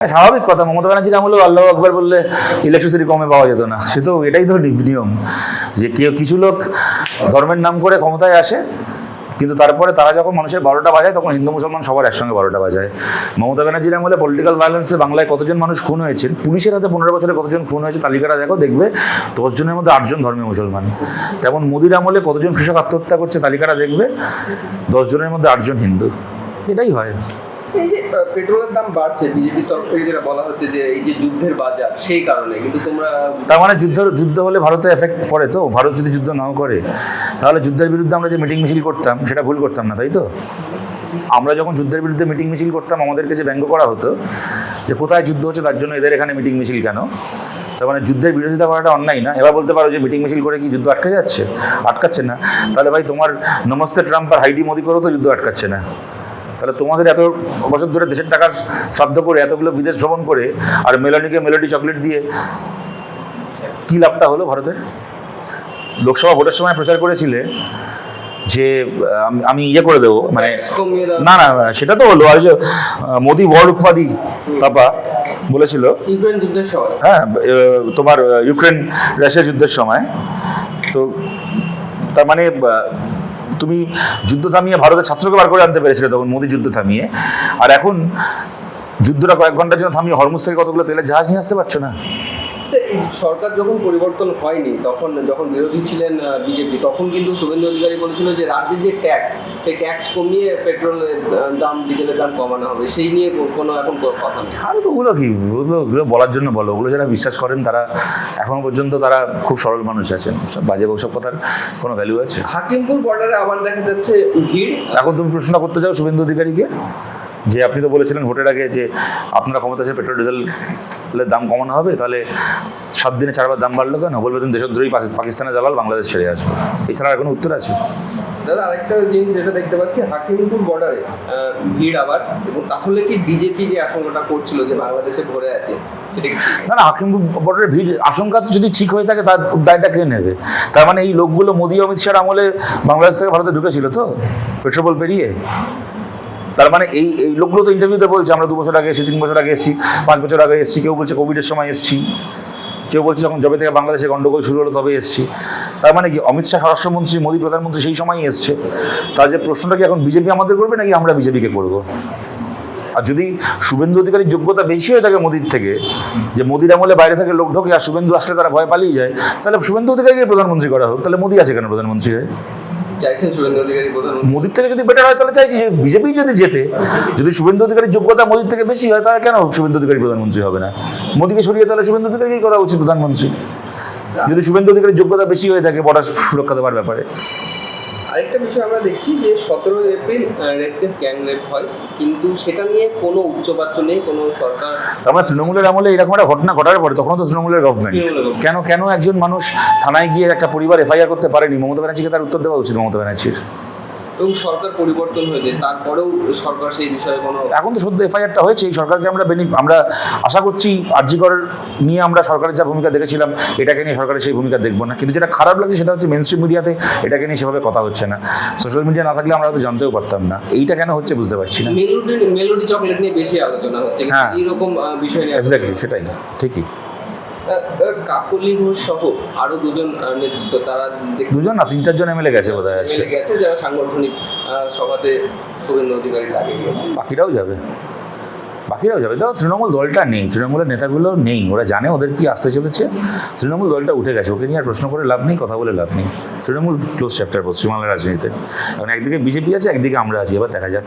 স্বাভাবিক কথা, মমতা ব্যানার্জির আমলেও আল্লাহু আকবার বললে ইলেকট্রিসিটি কমে পাওয়া যেত না। সে তো এটাই তো নিয়ম, যে কেউ কিছু লোক ধর্মের নাম করে ক্ষমতায় আসে, কিন্তু তারপরে তারা যখন মানুষের 12টা বাজায় তখন হিন্দু মুসলমান সবার একসঙ্গে 12টা বাজায়। মমতা ব্যানার্জির আমলে পলিটিক্যাল ভায়োলেন্সে বাংলায় কতজন মানুষ খুন হয়েছেন, পুলিশের হাতে 15 বছরে কতজন খুন হয়েছে তালিকাটা দেখো, দেখবে 10 জনের মধ্যে 8 জন ধর্মীয় মুসলমান। তেমন মোদির আমলে কতজন কৃষক আত্মহত্যা করছে তালিকাটা দেখবে, 10 জনের মধ্যে 8 জন হিন্দু। এটাই হয়। এই যে পেট্রোলের দাম বাড়ছে, বিজেপির তরফ থেকে যেটা বলা হচ্ছে যে এই যে যুদ্ধের বাজার, সেই কারণে, কিন্তু তোমরা তার মানে যুদ্ধ হলে ভারতে এফেক্ট পড়ে তো? ভারত যদি যুদ্ধ নাও করে তাহলে যুদ্ধের বিরুদ্ধে আমরা যে মিটিং মিছিল করতাম সেটা ভুল করতাম না, তাই তো? আমরা যখন যুদ্ধের বিরুদ্ধে মিটিং মিছিল করতাম আমাদেরকে যে ব্যঙ্গ করা হতো যে কোথায় যুদ্ধ হচ্ছে তার জন্য এদের এখানে মিটিং মিছিল কেন? তার মানে যুদ্ধের বিরোধিতা করাটা অন্যায় না? এবার বলতে পারো যে মিটিং মিছিল করে কি যুদ্ধ আটকে যাচ্ছে? আটকাচ্ছে না। তাহলে ভাই তোমার নমস্তে ট্রাম্প আর হাইডি মোদি করেও তো যুদ্ধ আটকাচ্ছে না। তাহলে তোমাদের এত বছর ধরে দেশের টাকার শ্রাদ্ধ করে এতগুলো বিদেশ ভ্রমণ করে আর মেলোনিকে মেলোডি চকলেট দিয়ে কি লাভটা হলো ভারতের? লোকসভা ভোটের সময় প্রচার করেছিলে যে আমি ইয়ে করে দেবো, মানে না না সেটা তো হলো। আর যে মোদি ওয়ার্ল্ড উপাধি পাপা বলেছিল ইউক্রেন যুদ্ধের সময়, হ্যাঁ তোমার ইউক্রেন রাশিয়া যুদ্ধের সময়, তো তার মানে তুমি যুদ্ধ থামিয়ে ভারতের ছাত্রকে বার করে আনতে পেরেছিলে তখন মোদি যুদ্ধ থামিয়ে, আর এখন যুদ্ধটা কয়েক ঘন্টার জন্য থামিয়ে হরমুজ থেকে কতগুলো তেলের জাহাজ নিয়ে আসতে পারছো না? সরকার যখন পরিবর্তন হয়নি, তখন যখন বিরোধী ছিলেন বিজেপি, তখন কিন্তু শুভেন্দু অধিকারী বলেছিল যে রাজ্যের যে ট্যাক্স, সেই ট্যাক্স কমিয়ে পেট্রোলের দাম, ডিজেলের দাম কমানো হবে, সেই নিয়ে কোনো এখন কথা নেই। আর তো ওগুলো কি, ওগুলো বলার জন্য বলো, ওগুলো যারা বিশ্বাস করেন তারা এখনো পর্যন্ত তারা খুব সরল মানুষ আছেন, সব বাজে ওসব কথার কোনো ভ্যালু আছে? হাকিমপুর বর্ডারে আবার দেখা যাচ্ছে ভিড়। এখন তুমি প্রশ্ন করতে চাও শুভেন্দু অধিকারীকে যে আপনি তো বলেছিলেন ভোটের আগে যে আপনারা ক্ষমতা আছে পেট্রোল ডিজেলের দাম কমানো হবে, তাহলে 7 দিনে 4 বার দাম বাড়লো কেন? বলবে তুমি দেশদ্রোহী, পাকিস্তানে দালাল, বাংলাদেশ ছেড়ে আসবো। এছাড়া আর কোনো উত্তর আছে? দাদা, আরেকটা জিনিস যেটা দেখতে পাচ্ছি, হাকিমপুর বর্ডারে ভিড় আবার, এবং তাহলে কি বিজেপি যে আশঙ্কাটা করছিল যে বাংলাদেশে ভরে আছে, সেটা কি? না না, হাকিমপুর বর্ডারে ভিড় আশঙ্কা যদি ঠিক হয়ে থাকে তার দায়টা কে নেবে? তার মানে এই লোকগুলো মোদি অমিত শাহর আমলে বাংলাদেশ থেকে ভারতে ঢুকেছিল তো পেট্রোল পেরিয়ে? তার মানে এই লোকগুলো তো ইন্টারভিউতে বলছে আমরা 2 বছর আগে এসেছি, 3 বছর আগে এসেছি, 5 বছর আগে এসেছি, কেউ বলছে কোভিডের সময় এসেছি, কেউ বলছে যখন জবে থেকে বাংলাদেশে গন্ডগোল শুরু হলো তবে এসেছি। তার মানে কি অমিত শাহ স্বরাষ্ট্রমন্ত্রী, মোদী প্রধানমন্ত্রী সেই সময়ই এসছে। তার যে প্রশ্নটা কি এখন বিজেপি আমাদের করবে নাকি আমরা বিজেপিকে করবো? আর যদি শুভেন্দু অধিকারীর যোগ্যতা বেশি হয়ে থাকে মোদির থেকে, যে মোদির আমলে বাইরে থেকে লোক ঢোকে আর শুভেন্দু আসলে তারা ভয় পালিয়ে যায়, তাহলে শুভেন্দু অধিকারীকে প্রধানমন্ত্রী করা হোক। তাহলে মোদি আছে কেন প্রধানমন্ত্রী হয়? চাইছেন শুভেন্দু অধিকারী প্রধানমন্ত্রী? মোদির থেকে যদি বেটার হয় তাহলে চাইছি যে বিজেপি যদি জেতে, যদি শুভেন্দু অধিকারীর যোগ্যতা মোদির থেকে বেশি হয় তাহলে কেন শুভেন্দু অধিকারী প্রধানমন্ত্রী হবে না? মোদিকে সরিয়ে তাহলে শুভেন্দু অধিকারীকেই করা উচিত প্রধানমন্ত্রী, যদি শুভেন্দু অধিকারীর যোগ্যতা বেশি হয়ে থাকে বর্ডার সুরক্ষা দেওয়ার ব্যাপারে। আরেকটা বিষয় আমরা দেখছি যে 17 April rape case, gang rape হয়, কিন্তু সেটা নিয়ে কোনো উচ্চবাচ্য নেই, কোনো সরকার। আমরা তৃণমূলের আমলে এরকম একটা ঘটনা ঘটার পরে, তখন তো তৃণমূলের গভর্নমেন্ট, কেন একজন মানুষ থানায় গিয়ে একটা পরিবার এফআইআর করতে পারেনি? মমতা ব্যানার্জিকে তার উত্তর দেওয়া উচিত মমতা ব্যানার্জির। এবং সরকার পরিবর্তন হয়েছে, তারপরেও সরকার সেই বিষয়ে কোনো, এখন তো সদ্য এফআইআরটা হয়েছে, এই সরকারকে আমরা আশা করছি আরজি কর নিয়ে আমরা সরকারের যা ভূমিকা দেখেছিলাম এটাকে নিয়ে সরকারের সেই ভূমিকা দেখবো না। কিন্তু যেটা খারাপ লাগছে সেটা হচ্ছে মেন স্ট্রিম মিডিয়াতে এটাকে নিয়ে সেভাবে কথা হচ্ছে না। সোশ্যাল মিডিয়া না থাকলে আমরা হয়তো জানতেও পারতাম না। এইটা কেন হচ্ছে বুঝতে পারছি না। মেলোডি চকলেট নিয়ে বেশি আলোচনা হচ্ছে, হ্যাঁ এইরকম বিষয় নিয়ে। এক্স্যাক্টলি, সেটাই ঠিকই। কাকলি ঘোষ সহ আরো 2 জন নেতৃত্ব, তারা 2 জন না 3-4 জন এমএলএ গেছে বোধহয় আজকে, যারা সাংগঠনিক সভাতে শুভেন্দু অধিকারী লাগে গিয়েছে। বাকিরাও যাবে। দেখো তৃণমূল দলটা নেই, তৃণমূলের নেতাগুলো নেই, ওরা জানে ওদের কি আসতে চলেছে। তৃণমূল দলটা উঠে গেছে, ওকে নিয়ে আর প্রশ্ন করে লাভ নেই, কথা বলে লাভ নেই। তৃণমূল ক্লোজ চ্যাপ্টার পশ্চিমবাংলার রাজনীতিতে। এখন একদিকে বিজেপি আছে, একদিকে আমরা আছি, এবার দেখা যাক।